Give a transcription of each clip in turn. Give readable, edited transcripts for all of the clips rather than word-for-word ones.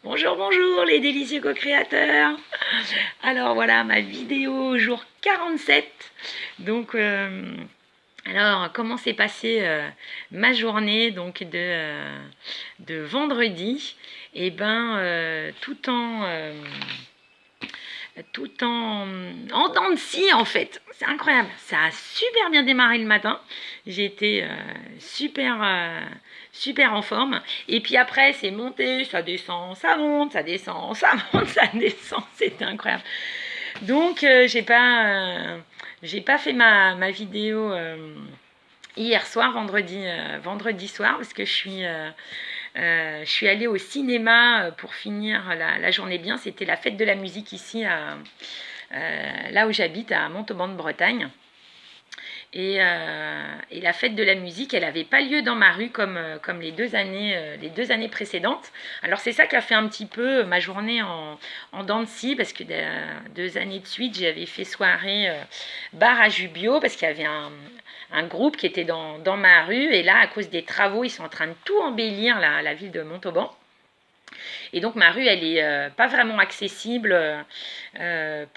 Bonjour, bonjour les délicieux co-créateurs. Alors voilà ma vidéo jour 47. Donc alors comment s'est passée ma journée donc de vendredi. Et ben en dents de scie en fait. C'est incroyable. Ça a super bien démarré le matin. J'ai été super en forme. Et puis après, c'est monté, ça descend, ça monte, ça descend, ça monte, ça descend. C'était incroyable. Donc, j'ai pas fait ma vidéo hier soir, vendredi soir, parce que je suis allée au cinéma pour finir la journée bien. C'était la fête de la musique ici, là où j'habite, à Montauban de Bretagne. Et la fête de la musique, elle n'avait pas lieu dans ma rue comme les deux années précédentes. Alors c'est ça qui a fait un petit peu ma journée en dents de scie, parce que 2 années de suite, j'avais fait soirée bar à jus bio, parce qu'il y avait un groupe qui était dans ma rue. Et là, à cause des travaux, ils sont en train de tout embellir la ville de Montauban. Et donc ma rue, elle est pas vraiment accessible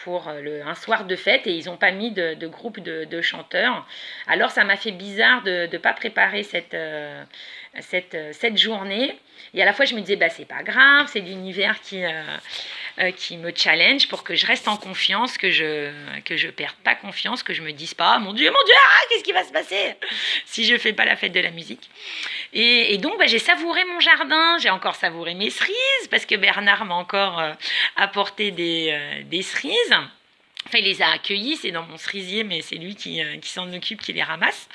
pour un soir de fête, et ils n'ont pas mis de groupe de chanteurs. Alors ça m'a fait bizarre de ne pas préparer cette journée. Et à la fois je me disais, bah, c'est pas grave, c'est l'univers qui me challenge pour que je reste en confiance, que je perde pas confiance, que je me dise pas, mon Dieu, qu'est-ce qui va se passer si je fais pas la fête de la musique. Et donc, bah, j'ai savouré mon jardin, j'ai encore savouré mes cerises, parce que Bernard m'a encore apporté des cerises. Enfin, il les a accueillis, c'est dans mon cerisier, mais c'est lui qui s'en occupe, qui les ramasse.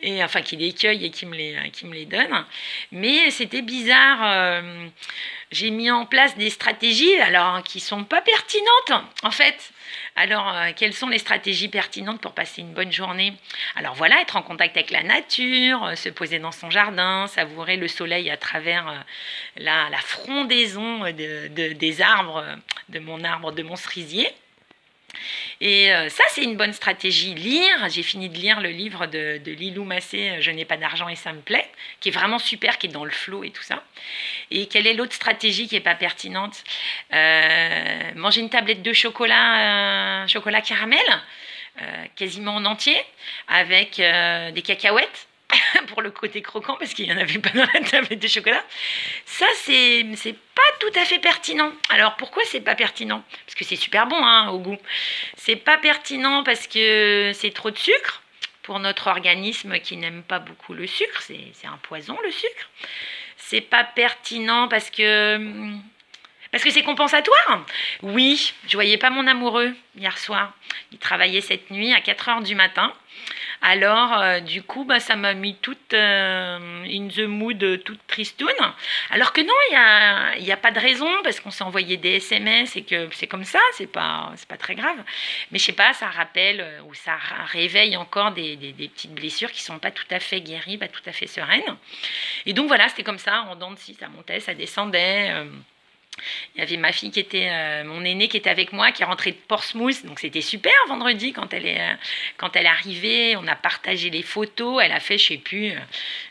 Et enfin, qui les cueille et qui me les donne. Mais c'était bizarre. J'ai mis en place des stratégies alors qui sont pas pertinentes en fait. Alors quelles sont les stratégies pertinentes pour passer une bonne journée? Alors voilà, être en contact avec la nature, se poser dans son jardin, savourer le soleil à travers la frondaison des arbres, de mon cerisier. Et ça, c'est une bonne stratégie. Lire, j'ai fini de lire le livre de Lilou Massé, Je n'ai pas d'argent et ça me plaît, qui est vraiment super, qui est dans le flow et tout ça. Et quelle est l'autre stratégie qui n'est pas pertinente? Manger une tablette de chocolat caramel, quasiment en entier, avec des cacahuètes. Pour le côté croquant, parce qu'il n'y en avait pas dans la tablette de chocolat. Ça, c'est pas tout à fait pertinent. Alors, pourquoi c'est pas pertinent? Parce que c'est super bon hein, au goût. C'est pas pertinent parce que c'est trop de sucre pour notre organisme qui n'aime pas beaucoup le sucre. C'est un poison, le sucre. C'est pas pertinent parce que c'est compensatoire. Oui, je voyais pas mon amoureux hier soir. Il travaillait cette nuit à 4h du matin. Alors, du coup, bah, ça m'a mis toute in the mood, toute tristoune. Alors que non, il y a pas de raison, parce qu'on s'est envoyé des SMS et que c'est comme ça, c'est pas très grave. Mais je sais pas, ça rappelle ou ça réveille encore des petites blessures qui sont pas tout à fait guéries, pas tout à fait sereines. Et donc voilà, c'était comme ça, en dents de scie, ça montait, ça descendait. Il y avait ma fille qui était, mon aînée qui était avec moi, qui est rentrée de Portsmouth, donc c'était super vendredi quand elle est arrivée. On a partagé les photos, elle a fait, je sais plus,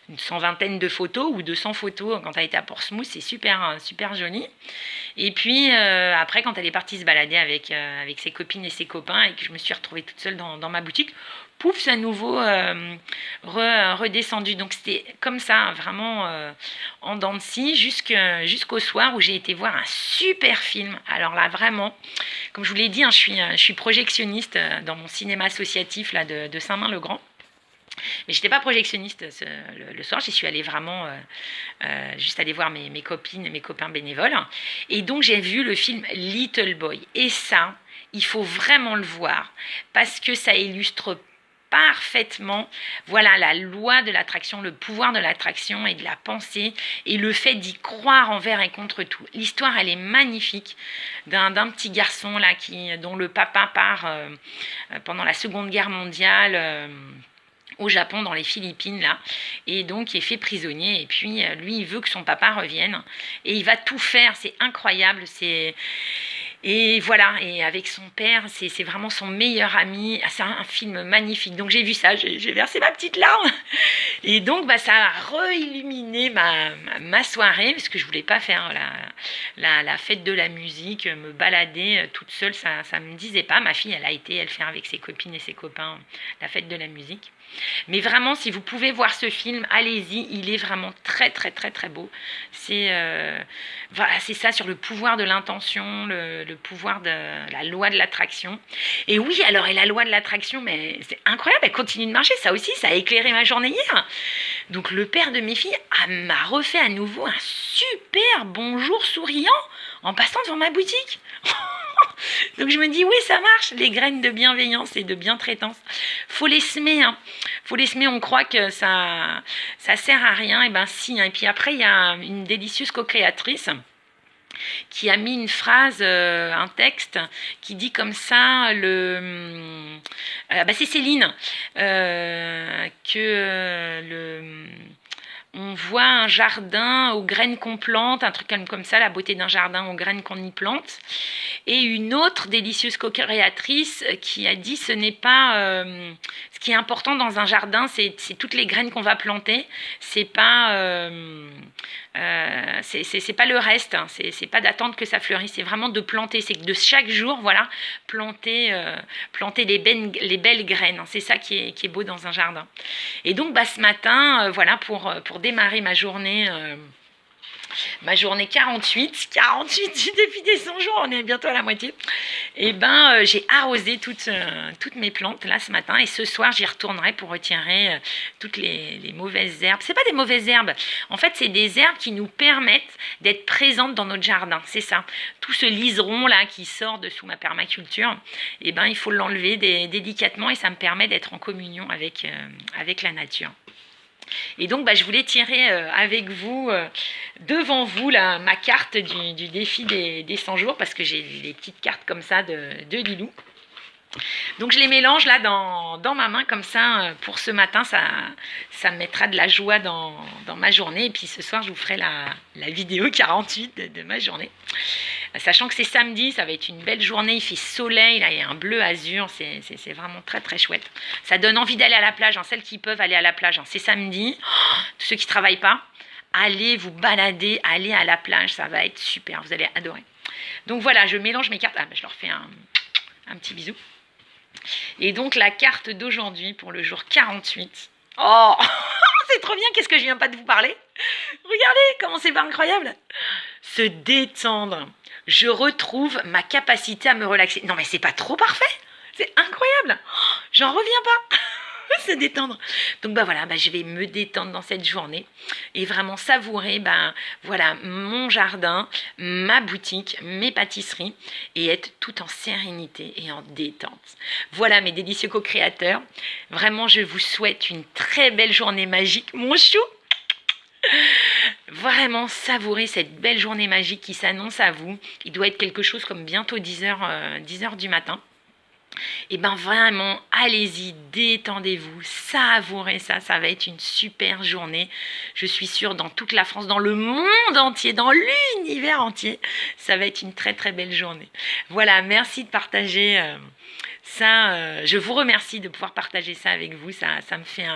une 120aine de photos ou 200 photos quand elle était à Portsmouth, c'est super joli. Et puis après, quand elle est partie se balader avec ses copines et ses copains, et que je me suis retrouvée toute seule dans ma boutique, pouf, c'est à nouveau redescendu. Donc c'était comme ça, vraiment en dents de scie, jusqu'au soir où j'ai été voir un super film. Alors là, vraiment, comme je vous l'ai dit, hein, je suis projectionniste dans mon cinéma associatif là, de Saint-Main-le-Grand. Mais je n'étais pas projectionniste le soir, j'y suis allée vraiment juste aller voir mes copines et mes copains bénévoles. Et donc j'ai vu le film Little Boy. Et ça, il faut vraiment le voir parce que ça illustre parfaitement, voilà, la loi de l'attraction, le pouvoir de l'attraction et de la pensée, et le fait d'y croire envers et contre tout. L'histoire, elle est magnifique, d'un petit garçon là dont le papa part pendant la Seconde Guerre mondiale au Japon, dans les Philippines là, et donc il est fait prisonnier, et puis lui il veut que son papa revienne, et il va tout faire, c'est incroyable, Et voilà, et avec son père, c'est vraiment son meilleur ami. C'est un film magnifique. Donc j'ai vu ça, j'ai versé ma petite larme. Et donc bah, ça a réilluminé ma soirée, parce que je voulais pas faire la fête de la musique, me balader toute seule, ça me disait pas. Ma fille, elle fait avec ses copines et ses copains la fête de la musique. Mais vraiment, si vous pouvez voir ce film, allez-y, il est vraiment très très très très beau. Voilà, c'est ça, sur le pouvoir de l'intention, le pouvoir de la loi de l'attraction. Et oui, alors, et la loi de l'attraction, mais c'est incroyable, elle continue de marcher, ça aussi, ça a éclairé ma journée hier. Donc le père de mes filles m'a refait à nouveau un super bonjour souriant en passant devant ma boutique. Donc je me dis oui, ça marche, les graines de bienveillance et de bientraitance. Faut les semer, hein. Faut les semer, on croit que ça sert à rien, et ben si, hein. Et puis après il y a une délicieuse co-créatrice qui a mis une phrase, un texte qui dit comme ça, c'est Céline, on voit un jardin aux graines qu'on plante, un truc comme ça, la beauté d'un jardin aux graines qu'on y plante. Et une autre délicieuse co-créatrice qui a dit ce n'est pas ce qui est important dans un jardin, c'est toutes les graines qu'on va planter, c'est pas c'est pas le reste, hein. C'est pas d'attendre que ça fleurisse, c'est vraiment de planter, c'est que de chaque jour, voilà, planter les belles graines, hein. C'est ça qui est beau dans un jardin. Et donc bah, ce matin, voilà, pour démarrer ma journée 48 du défi des 100 jours, on est bientôt à la moitié. Et ben j'ai arrosé toutes mes plantes là ce matin, et ce soir j'y retournerai pour retirer toutes les mauvaises herbes. C'est pas des mauvaises herbes, en fait c'est des herbes qui nous permettent d'être présentes dans notre jardin, c'est ça. Tout ce liseron là qui sort de sous ma permaculture, et ben il faut l'enlever délicatement, et ça me permet d'être en communion avec la nature. Et donc bah, je voulais tirer avec vous, devant vous là, ma carte du défi des 100 jours, parce que j'ai des petites cartes comme ça de Lilou. Donc je les mélange là dans ma main comme ça, pour ce matin, ça me mettra de la joie dans ma journée. Et puis ce soir je vous ferai la vidéo 48 de ma journée. Sachant que c'est samedi, ça va être une belle journée, il fait soleil, là, il y a un bleu azur, c'est vraiment très très chouette. Ça donne envie d'aller à la plage, hein, celles qui peuvent aller à la plage, hein. C'est samedi, tous ceux qui ne travaillent pas, allez vous balader, allez à la plage, ça va être super, vous allez adorer. Donc voilà, je mélange mes cartes, je leur fais un petit bisou. Et donc la carte d'aujourd'hui pour le jour 48, oh c'est trop bien, qu'est-ce que je viens pas de vous parler? Regardez comment c'est pas incroyable. Se détendre. Je retrouve ma capacité à me relaxer. Non mais c'est pas trop parfait? C'est incroyable. J'en reviens pas. Se détendre. Donc bah voilà, je vais me détendre dans cette journée et vraiment savourer voilà, mon jardin, ma boutique, mes pâtisseries, et être tout en sérénité et en détente. Voilà mes délicieux co-créateurs. Vraiment, je vous souhaite une très belle journée magique, mon chou. Vraiment savourer cette belle journée magique qui s'annonce à vous. Il doit être quelque chose comme bientôt 10h du matin. Et vraiment, allez-y, détendez-vous, savourez ça, ça va être une super journée. Je suis sûre, dans toute la France, dans le monde entier, dans l'univers entier, ça va être une très très belle journée. Voilà, merci de partager ça. Je vous remercie de pouvoir partager ça avec vous, ça me fait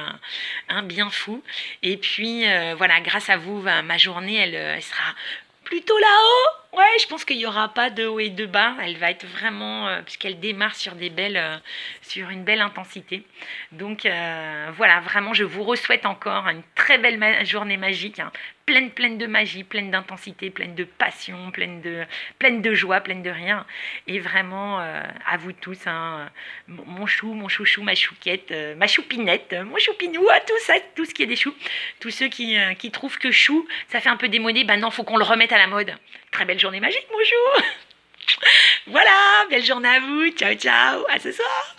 un bien fou. Et puis voilà, grâce à vous, ma journée, elle sera plutôt là-haut. Ouais, je pense qu'il n'y aura pas de haut et de bas. Elle va être vraiment, puisqu'elle démarre sur sur une belle intensité. Donc voilà, vraiment, je vous souhaite encore une très belle journée magique, hein, pleine de magie, pleine d'intensité, pleine de passion, pleine de joie, pleine de rire. Et vraiment, à vous tous, hein, mon chou, mon chouchou, ma chouquette, ma choupinette, mon choupinou, tout ce qui est des choux. Tous ceux qui trouvent que chou, ça fait un peu démodé, non, faut qu'on le remette à la mode. Très belle journée magique, mon chou. Voilà, belle journée à vous. Ciao, ciao. À ce soir.